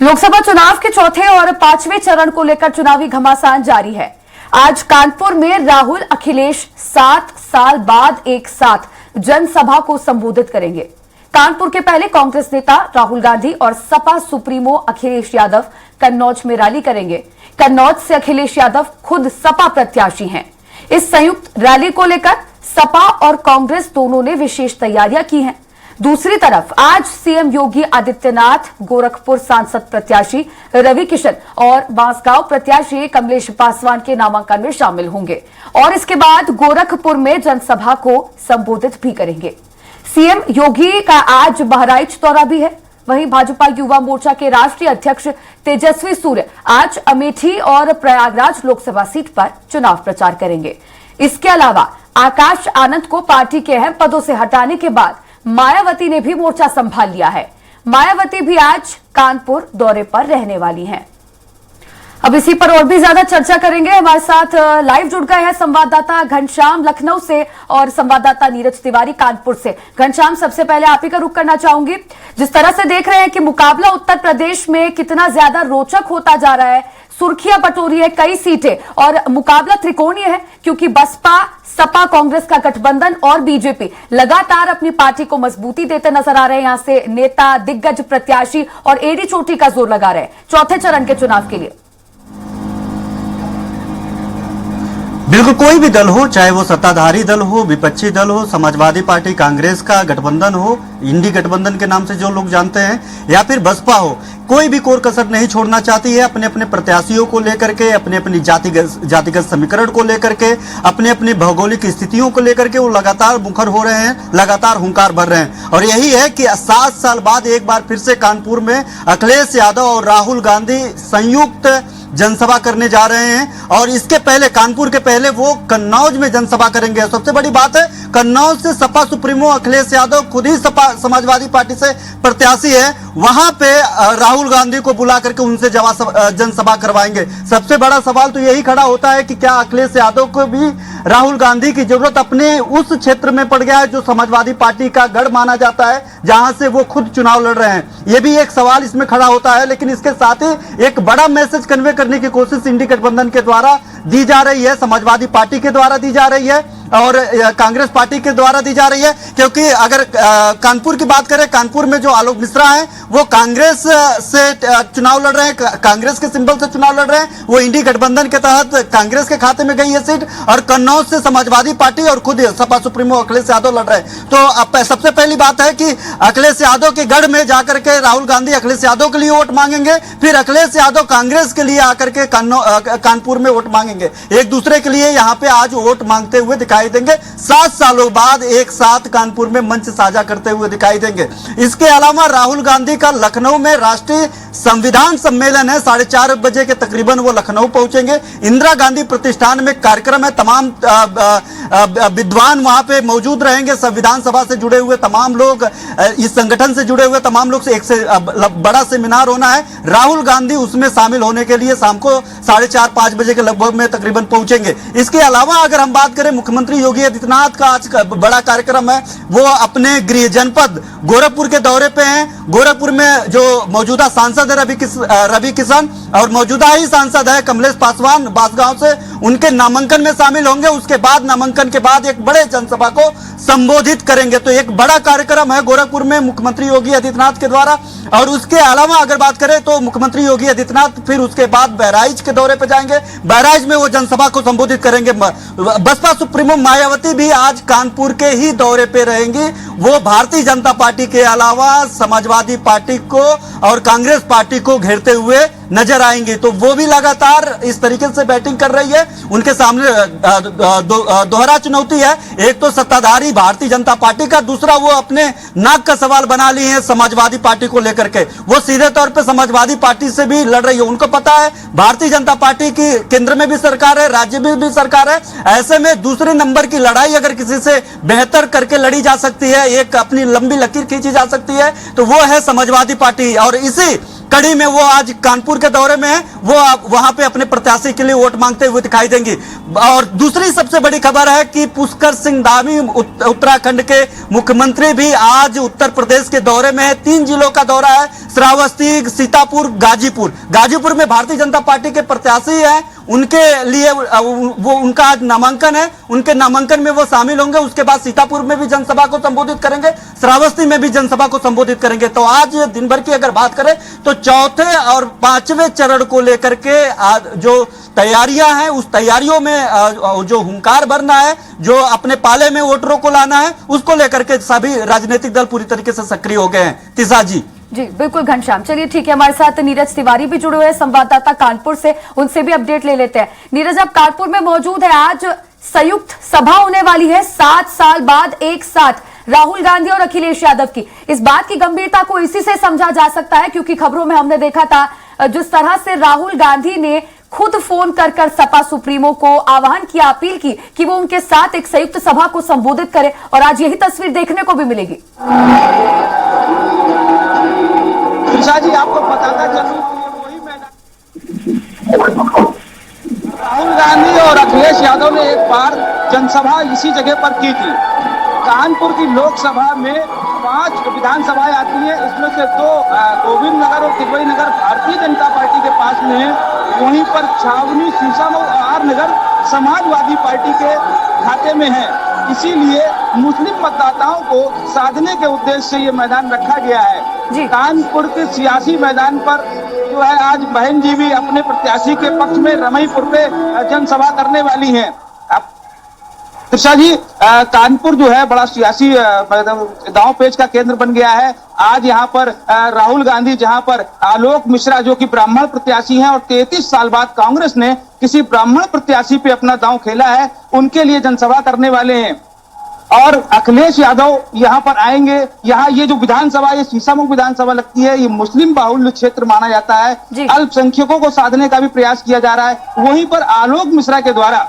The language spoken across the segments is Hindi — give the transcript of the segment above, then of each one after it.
लोकसभा चुनाव के चौथे और पांचवें चरण को लेकर चुनावी घमासान जारी है। आज कानपुर में राहुल अखिलेश 7 साल बाद एक साथ जनसभा को संबोधित करेंगे। कानपुर के पहले कांग्रेस नेता राहुल गांधी और सपा सुप्रीमो अखिलेश यादव कन्नौज में रैली करेंगे। कन्नौज से अखिलेश यादव खुद सपा प्रत्याशी हैं। इस संयुक्त रैली को लेकर सपा और कांग्रेस दोनों ने विशेष तैयारियां की हैं। दूसरी तरफ आज सीएम योगी आदित्यनाथ गोरखपुर सांसद प्रत्याशी रवि किशन और बांसगांव प्रत्याशी कमलेश पासवान के नामांकन में शामिल होंगे और इसके बाद गोरखपुर में जनसभा को संबोधित भी करेंगे। सीएम योगी का आज बहराइच दौरा भी है। वहीं भाजपा युवा मोर्चा के राष्ट्रीय अध्यक्ष तेजस्वी सूर्य आज अमेठी और प्रयागराज लोकसभा सीट पर चुनाव प्रचार करेंगे। इसके अलावा आकाश आनंद को पार्टी के अहम पदों से हटाने के बाद मायावती ने भी मोर्चा संभाल लिया है। मायावती भी आज कानपुर दौरे पर रहने वाली हैं। अब इसी पर और भी ज्यादा चर्चा करेंगे। हमारे साथ लाइव जुड़ गए हैं संवाददाता घनश्याम लखनऊ से और संवाददाता नीरज तिवारी कानपुर से। घनश्याम, सबसे पहले आप ही का रुख करना चाहूंगी। जिस तरह से देख रहे हैं कि मुकाबला उत्तर प्रदेश में कितना ज्यादा रोचक होता जा रहा है, सुर्खियां बटोरी है कई सीटें और मुकाबला त्रिकोणीय है क्योंकि बसपा, सपा, कांग्रेस का गठबंधन और बीजेपी लगातार अपनी पार्टी को मजबूती देते नजर आ रहे हैं। यहां से नेता, दिग्गज प्रत्याशी और एडी चोटी का जोर लगा रहे हैं चौथे चरण के चुनाव के लिए। बिल्कुल, कोई भी दल हो, चाहे वो सत्ताधारी दल हो, विपक्षी दल हो, समाजवादी पार्टी कांग्रेस का गठबंधन हो, इंडी गठबंधन के नाम से जो लोग जानते हैं, या फिर बसपा हो, कोई भी कोर कसर नहीं छोड़ना चाहती है। अपने अपने प्रत्याशियों को लेकर के, अपने अपनी जातिगत समीकरण को लेकर के, अपने अपनी भौगोलिक स्थितियों को लेकर के वो लगातार मुखर हो रहे हैं, लगातार हुंकार भर रहे हैं। और यही है कि 7 साल बाद एक बार फिर से कानपुर में अखिलेश यादव और राहुल गांधी संयुक्त जनसभा करने जा रहे हैं। और इसके पहले, कानपुर के पहले वो कन्नौज में जनसभा करेंगे। सबसे बड़ी बात है, कन्नौज से सपा सुप्रीमो अखिलेश यादव खुद ही सपा समाजवादी पार्टी से प्रत्याशी है, वहां पे राहुल गांधी को बुला करके उनसे जनसभा करवाएंगे। सबसे बड़ा सवाल तो यही खड़ा होता है कि क्या अखिलेश यादव को भी राहुल गांधी की जरूरत अपने उस क्षेत्र में पड़ गया है जो समाजवादी पार्टी का गढ़ माना जाता है, जहां से वो खुद चुनाव लड़ रहे हैं। यह भी एक सवाल इसमें खड़ा होता है। लेकिन इसके साथ ही एक बड़ा मैसेज कन्वे करने की कोशिश इंडी गठबंधन के द्वारा दी जा रही है, समाजवादी पार्टी के द्वारा दी जा रही है और कांग्रेस पार्टी के द्वारा दी जा रही है। क्योंकि अगर कानपुर की बात करें, कानपुर में जो आलोक मिश्रा हैं वो कांग्रेस से चुनाव लड़ रहे हैं, कांग्रेस के सिंबल से चुनाव लड़ रहे हैं। वो इंडी गठबंधन के तहत कांग्रेस के खाते में गई है सीट, और कन्नौज से समाजवादी पार्टी और खुद सपा सुप्रीमो अखिलेश यादव लड़ रहे हैं। तो सबसे पहली बात है कि अखिलेश यादव के गढ़ में जाकर के राहुल गांधी अखिलेश यादव के लिए वोट मांगेंगे, फिर अखिलेश यादव कांग्रेस के लिए आकर के कानपुर में वोट मांगेंगे। एक दूसरे के लिए यहाँ पे आज वोट मांगते हुए दिखाई देंगे। 7 सालों बाद एक साथ कानपुर में मंच साझा करते हुए दिखाई देंगे। इसके अलावा राहुल गांधी का लखनऊ में राष्ट्रीय संविधान सम्मेलन है, 4:30 बजे के तकरीबन वो लखनऊ पहुंचेंगे। इंदिरा गांधी प्रतिष्ठान में कार्यक्रम है, तमाम विद्वान वहां पे मौजूद रहेंगे। संविधान सभा से जुड़े हुए तमाम लोग, इस संगठन से जुड़े हुए तमाम लोग से एक से बड़ा सेमिनार होना है। राहुल गांधी उसमें शामिल होने के लिए शाम को 4:30-5 बजे के लगभग में तकरीबन पहुंचेंगे। इसके अलावा अगर हम बात करें, मुख्यमंत्री योगी आदित्यनाथ का आज का बड़ा कार्यक्रम है, वो अपने गृह जनपद गोरखपुर के दौरे पे हैं। गोरखपुर में जो मौजूदा सांसद है रवि किशन और मौजूदा ही सांसद है कमलेश पासवान बांसगांव से, उनके नामांकन में शामिल होंगे। उसके बाद नामांकन के बाद एक बड़े जनसभा को संबोधित करेंगे। तो एक बड़ा कार्यक्रम है गोरखपुर में मुख्यमंत्री योगी आदित्यनाथ के द्वारा। और उसके अलावा अगर बात करें तो मुख्यमंत्री योगी आदित्यनाथ फिर उसके बाद बहराइच के दौरे पर जाएंगे। बहराइच में वो जनसभा को संबोधित करेंगे। बसपा सुप्रीमो मायावती भी आज कानपुर के ही दौरे पे रहेंगी। वो भारतीय जनता पार्टी के अलावा समाजवादी पार्टी को और कांग्रेस पार्टी को घेरते हुए नजर आएंगे। तो वो भी लगातार इस तरीके से बैटिंग कर रही है। उनके सामने दोहरा चुनौती है, एक तो सत्ताधारी भारतीय जनता पार्टी का, दूसरा वो अपने नाक का सवाल बना लिए हैं समाजवादी पार्टी को लेकर के। वो सीधे तौर पे समाजवादी पार्टी से भी लड़ रही है। उनको पता है भारतीय जनता पार्टी की केंद्र में भी सरकार है, राज्य में भी सरकार है। ऐसे में दूसरे नंबर की लड़ाई अगर किसी से बेहतर करके लड़ी जा सकती है, एक अपनी लंबी लकीर खींची जा सकती है, तो वो है समाजवादी पार्टी। और इसी कड़ी में वो आज कानपुर के दौरे में है, वो वहां पे अपने प्रत्याशी के लिए वोट मांगते हुए दिखाई देंगी। और दूसरी सबसे बड़ी खबर है कि पुष्कर सिंह धामी उत्तराखंड के मुख्यमंत्री भी आज उत्तर प्रदेश के दौरे में है। 3 जिलों का दौरा है, श्रावस्ती, सीतापुर, गाजीपुर। गाजीपुर में भारतीय जनता पार्टी के प्रत्याशी है, उनके लिए वो उनका आज नामांकन है, उनके नामांकन में वो शामिल होंगे। उसके बाद सीतापुर में भी जनसभा को संबोधित करेंगे, श्रावस्ती में भी जनसभा को संबोधित करेंगे। तो आज दिन भर की अगर बात करें तो चौथे और 5वें चरण को लेकर के जो तैयारियां हैं, उस तैयारियों में जो हुंकार भरना है, जो अपने पाले में वोटरों को लाना है, उसको लेकर के सभी राजनीतिक दल पूरी तरीके से सक्रिय हो गए हैं। तिशा जी। जी बिल्कुल घनश्याम, चलिए ठीक है, हमारे साथ नीरज तिवारी भी जुड़े हुए हैं संवाददाता कानपुर से, उनसे भी अपडेट ले लेते हैं। नीरज, आप कानपुर में मौजूद है, आज संयुक्त सभा होने वाली है 7 साल बाद एक साथ राहुल गांधी और अखिलेश यादव की। इस बात की गंभीरता को इसी से समझा जा सकता है क्योंकि खबरों में हमने देखा था जिस तरह से राहुल गांधी ने खुद फोन कर सपा सुप्रीमो को आह्वान किया, अपील की कि वो उनके साथ एक संयुक्त सभा को संबोधित करे, और आज यही तस्वीर देखने को भी मिलेगी। त्रिशा जी, आपको बताता चलूं वही मैदान राहुल गांधी और अखिलेश यादव ने एक बार जनसभा इसी जगह पर की थी। कानपुर की लोकसभा में 5 विधानसभाएं आती हैं, इसमें से 2 गोविंद नगर और तिरवई नगर भारतीय जनता पार्टी के पास में है। वहीं पर छावनी, शीशामऊ और आर नगर समाजवादी पार्टी के खाते में है। इसीलिए मुस्लिम मतदाताओं को साधने के उद्देश्य से ये मैदान रखा गया है। कानपुर के सियासी मैदान पर जो है आज बहन जी भी अपने प्रत्याशी के पक्ष में रमईपुर पे जनसभा करने वाली हैं। त्रिशा जी, कानपुर जो है बड़ा सियासी दांव पेच का केंद्र बन गया है। आज यहाँ पर राहुल गांधी, जहाँ पर आलोक मिश्रा जो कि ब्राह्मण प्रत्याशी हैं और 33 साल बाद कांग्रेस ने किसी ब्राह्मण प्रत्याशी पे अपना दांव खेला है, उनके लिए जनसभा करने वाले हैं। और अखिलेश यादव यहाँ पर आएंगे। यहाँ ये जो विधानसभा, ये शीशामऊ विधानसभा लगती है, ये मुस्लिम बाहुल्य क्षेत्र माना जाता है। अल्पसंख्यकों को साधने का भी प्रयास किया जा रहा है। वहीं पर आलोक मिश्रा के द्वारा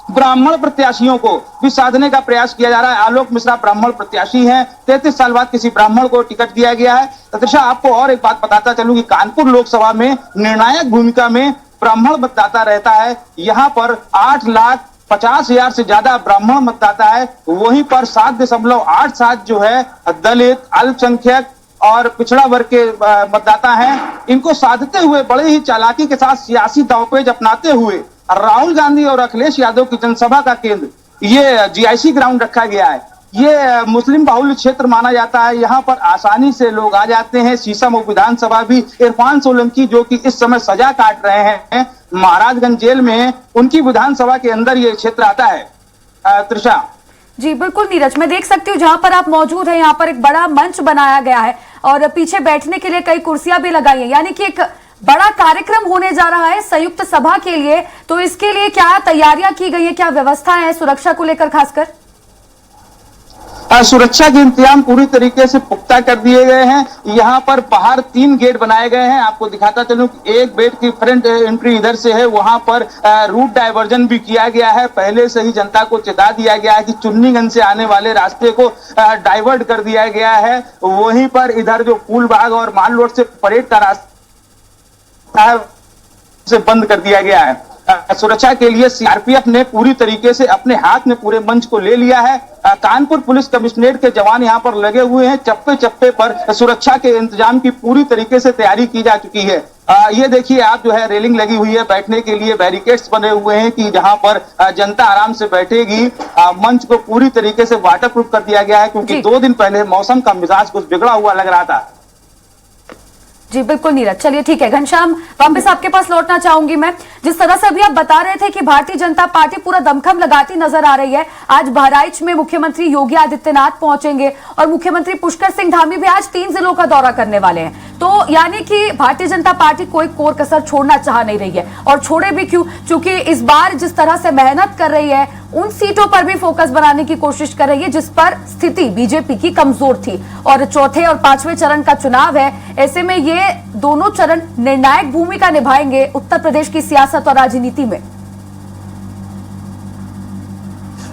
ब्राह्मण प्रत्याशियों को भी साधने का प्रयास किया जा रहा है। आलोक मिश्रा ब्राह्मण प्रत्याशी हैं, 33 साल बाद किसी ब्राह्मण को टिकट दिया गया है। तथा आपको और एक बात बताता चलूं कि कानपुर लोकसभा में निर्णायक भूमिका में ब्राह्मण मतदाता रहता है। यहाँ पर 8,50,000 से ज्यादा ब्राह्मण मतदाता है। वहीं पर 7.87 जो है दलित, अल्पसंख्यक और पिछड़ा वर्ग के मतदाता हैं। इनको साधते हुए बड़े ही चालाकी के साथ सियासी दांवपेच अपनाते हुए राहुल गांधी और अखिलेश यादव की जनसभा का केंद्र ये जीआईसी ग्राउंड रखा गया है। ये मुस्लिम बाहुल्य क्षेत्र माना जाता है। यहाँ पर आसानी से लोग आ जाते हैं। शीशामऊ विधानसभा भी इरफान सोलंकी जो कि इस समय सजा काट रहे हैं, महाराजगंज जेल में, उनकी विधानसभा के अंदर ये क्षेत्र आता है। त्रिशा जी बिल्कुल नीरज, मैं देख सकती हूँ जहां पर आप मौजूद हैं, यहाँ पर एक बड़ा मंच बनाया गया है और पीछे बैठने के लिए कई कुर्सियां भी लगाई हैं, यानी कि एक बड़ा कार्यक्रम होने जा रहा है संयुक्त सभा के लिए। तो इसके लिए क्या तैयारियां की गई है, क्या व्यवस्था है सुरक्षा को लेकर? खासकर सुरक्षा के इंतजाम पूरी तरीके से पुख्ता कर दिए गए हैं। यहाँ पर बाहर 3 गेट बनाए गए हैं। आपको दिखाता चलूं कि एक गेट की फ्रंट एंट्री इधर से है, वहां पर रूट डायवर्जन भी किया गया है। पहले से ही जनता को चेता दिया गया है कि चुन्नीगंज से आने वाले रास्ते को डाइवर्ट कर दिया गया है। वहीं पर इधर जो फूलबाग और माल रोड से परेड का रास्ता से बंद कर दिया गया है। सुरक्षा के लिए सीआरपीएफ ने पूरी तरीके से अपने हाथ में पूरे मंच को ले लिया है। कानपुर पुलिस कमिश्नरेट के जवान यहाँ पर लगे हुए हैं। चप्पे चप्पे पर सुरक्षा के इंतजाम की पूरी तरीके से तैयारी की जा चुकी है। ये देखिए आप, जो है रेलिंग लगी हुई है, बैठने के लिए बैरिकेड्स बने हुए हैं कि जहां पर जनता आराम से बैठेगी। मंच को पूरी तरीके से वाटर प्रूफ कर दिया गया है क्योंकि 2 दिन पहले मौसम का मिजाज कुछ बिगड़ा हुआ लग रहा था। जी बिल्कुल नीरज, चलिए ठीक है। घनश्याम, वापस आपके पास लौटना चाहूंगी मैं। जिस तरह से अभी आप बता रहे थे कि भारतीय जनता पार्टी पूरा दमखम लगाती नजर आ रही है, आज बहराइच में मुख्यमंत्री योगी आदित्यनाथ पहुंचेंगे और मुख्यमंत्री पुष्कर सिंह धामी भी आज 3 जिलों का दौरा करने वाले हैं। तो यानी कि भारतीय जनता पार्टी कोई कोर कसर छोड़ना चाह नहीं रही है, और छोड़े भी क्यों, क्योंकि इस बार जिस तरह से मेहनत कर रही है उन सीटों पर भी फोकस बनाने की कोशिश कर रही है जिस पर स्थिति बीजेपी की कमजोर थी। और चौथे और 5वें चरण का चुनाव है, ऐसे में ये दोनों चरण निर्णायक भूमिका निभाएंगे उत्तर प्रदेश की सियासत और राजनीति में।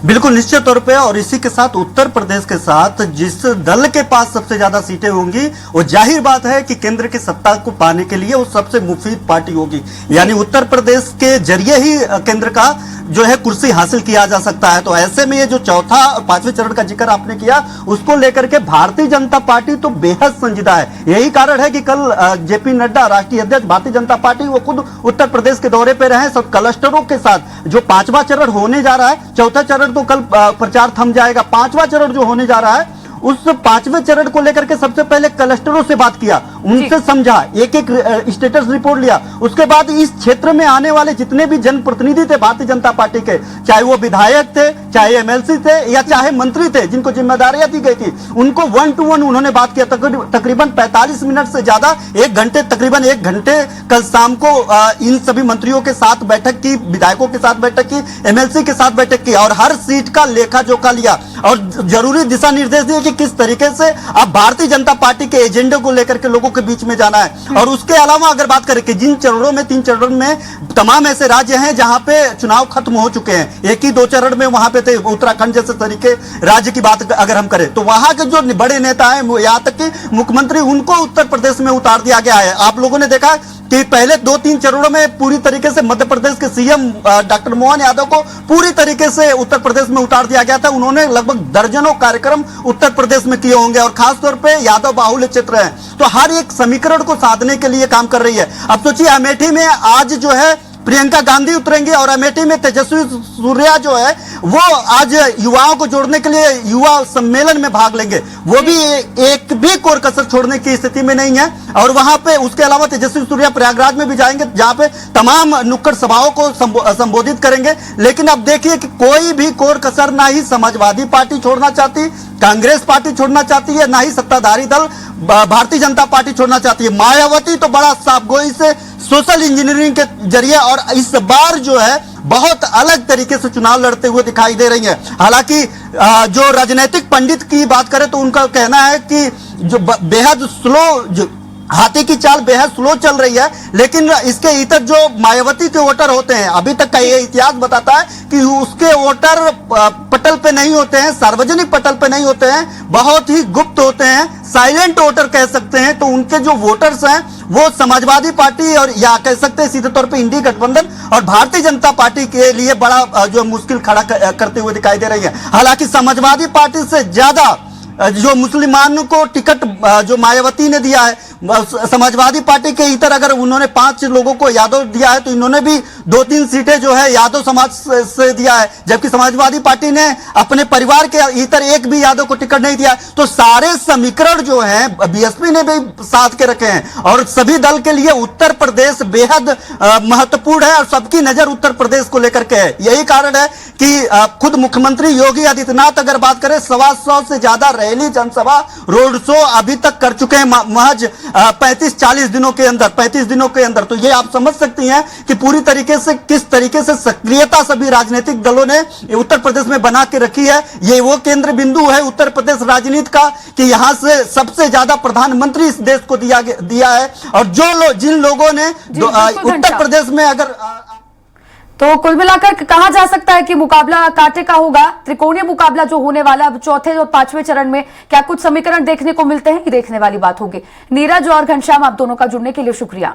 बिल्कुल निश्चित तौर पे, और इसी के साथ उत्तर प्रदेश के साथ जिस दल के पास सबसे ज्यादा सीटें होंगी वो जाहिर बात है कि केंद्र की सत्ता को पाने के लिए वो सबसे मुफीद पार्टी होगी। यानी उत्तर प्रदेश के जरिए ही केंद्र का जो है कुर्सी हासिल किया जा सकता है। तो ऐसे में ये जो चौथा और पांचवें चरण का जिक्र आपने किया उसको लेकर के भारतीय जनता पार्टी तो बेहद संजीदा है। यही कारण है कि कल जेपी नड्डा, राष्ट्रीय अध्यक्ष भारतीय जनता पार्टी, वो खुद उत्तर प्रदेश के दौरे पे रहे, सब क्लस्टरों के साथ। जो पांचवा चरण होने जा रहा है, चौथा चरण तो कल प्रचार थम जाएगा, पांचवा चरण जो होने जा रहा है उस पांचवें चरण को लेकर के सबसे पहले क्लस्टरों से बात किया, उनसे समझा, एक एक स्टेटस रिपोर्ट लिया। उसके बाद इस क्षेत्र में आने वाले जितने भी जनप्रतिनिधि थे भारतीय जनता पार्टी के, चाहे वो विधायक थे, चाहे एमएलसी थे, या चाहे मंत्री थे जिनको जिम्मेदारियां दी गई थी, उनको 1 to 1 उन्होंने बात किया। तकरीबन 45 मिनट से ज्यादा, तकरीबन 1 घंटे कल शाम को इन सभी मंत्रियों के साथ बैठक की, विधायकों के साथ बैठक की, एमएलसी के साथ बैठक की, और हर सीट का लेखा जोखा लिया और जरूरी दिशा निर्देश दिए कि किस तरीके से अब भारतीय जनता पार्टी के एजेंडे को लेकर के लोगों के बीच में जाना है। और उसके अलावा अगर बात करें कि जिन चरणों में, 3 चरणों में तमाम ऐसे राज्य हैं जहां पे चुनाव खत्म हो चुके हैं, एक ही 2 चरण में वहां पे थे, उत्तराखंड जैसे तरीके राज्य की बात अगर हम करें, तो वहां के जो बड़े नेता हैं, यहां तक कि मुख्यमंत्री, उनको उत्तर प्रदेश में उतार दिया गया है। आप लोगों ने देखा कि पहले 2-3 चरणों में पूरी तरीके से मध्य प्रदेश के सीएम डॉक्टर मोहन यादव को पूरी तरीके से उत्तर प्रदेश में उतार दिया गया था। उन्होंने लगभग दर्जनों कार्यक्रम उत्तर प्रदेश में किए होंगे, और खासतौर पे यादव बाहुल्य क्षेत्र है, तो हर एक समीकरण को साधने के लिए काम कर रही है। अब सोचिए अमेठी में आज जो है प्रियंका गांधी उतरेंगे, और अमेठी में तेजस्वी सूर्या जो है वो आज युवाओं को जोड़ने के लिए युवा सम्मेलन में भाग लेंगे। वो भी एक भी कोर कसर छोड़ने की स्थिति में नहीं है। और वहां पे उसके अलावा तेजस्वी सूर्या प्रयागराज में भी जाएंगे, जहां पे तमाम नुक्कड़ सभाओं को संबोधित करेंगे। लेकिन अब देखिए कि कोई भी कोर कसर ना ही समाजवादी पार्टी छोड़ना चाहती, कांग्रेस पार्टी छोड़ना चाहती है, ना ही सत्ताधारी दल भारतीय जनता पार्टी छोड़ना चाहती है। मायावती तो बड़ा साफगोई से सोशल इंजीनियरिंग के जरिए और इस बार जो है बहुत अलग तरीके से चुनाव लड़ते हुए दिखाई दे रही है। हालांकि जो राजनीतिक पंडित की बात करें तो उनका कहना है कि जो बेहद स्लो, हाथी की चाल बेहद स्लो चल रही है, लेकिन इसके इतर जो मायावती के वोटर होते हैं, अभी तक का ये इतिहास बताता है कि उसके वोटर पटल पे नहीं होते हैं, सार्वजनिक पटल पे नहीं होते हैं, बहुत ही गुप्त होते हैं, साइलेंट वोटर कह सकते हैं। तो उनके जो वोटर्स हैं वो समाजवादी पार्टी और या कह सकते हैं सीधे तौर पे इंडी गठबंधन और भारतीय जनता पार्टी के लिए बड़ा जो मुश्किल खड़ा करते हुए दिखाई दे रही है। हालांकि समाजवादी पार्टी से ज्यादा जो मुसलमानों को टिकट जो मायावती ने दिया है, समाजवादी पार्टी के इतर अगर उन्होंने 5 लोगों को यादव दिया है, तो इन्होंने भी 2-3 सीटें जो है यादव समाज से दिया है, जबकि समाजवादी पार्टी ने अपने परिवार के इतर एक भी यादव को टिकट नहीं दिया। तो सारे समीकरण जो है बीएसपी ने भी साथ के रखे हैं, और सभी दल के लिए उत्तर प्रदेश बेहद महत्वपूर्ण है, और सबकी नजर उत्तर प्रदेश को लेकर के है। यही कारण है कि खुद मुख्यमंत्री योगी आदित्यनाथ अगर बात करें, 125 से ज्यादा रैली, जनसभा, रोड शो अभी तक कर चुके हैं महज 35-40 दिनों के अंदर, 35 दिनों के अंदर। तो ये आप समझ सकती हैं कि पूरी तरीके से किस तरीके से सक्रियता सभी राजनीतिक दलों ने उत्तर प्रदेश में बना के रखी है। ये वो केंद्र बिंदु है उत्तर प्रदेश राजनीति का कि यहां से सबसे ज्यादा प्रधानमंत्री इस देश को दिया है। और जिन लोगों ने उत्तर प्रदेश में अगर तो कुल मिलाकर कहा जा सकता है कि मुकाबला कांटे का होगा, त्रिकोणीय मुकाबला जो होने वाला अब चौथे और पांचवें चरण में, क्या कुछ समीकरण देखने को मिलते हैं, ये देखने वाली बात होगी। नीरज और घनश्याम, आप दोनों का जुड़ने के लिए शुक्रिया।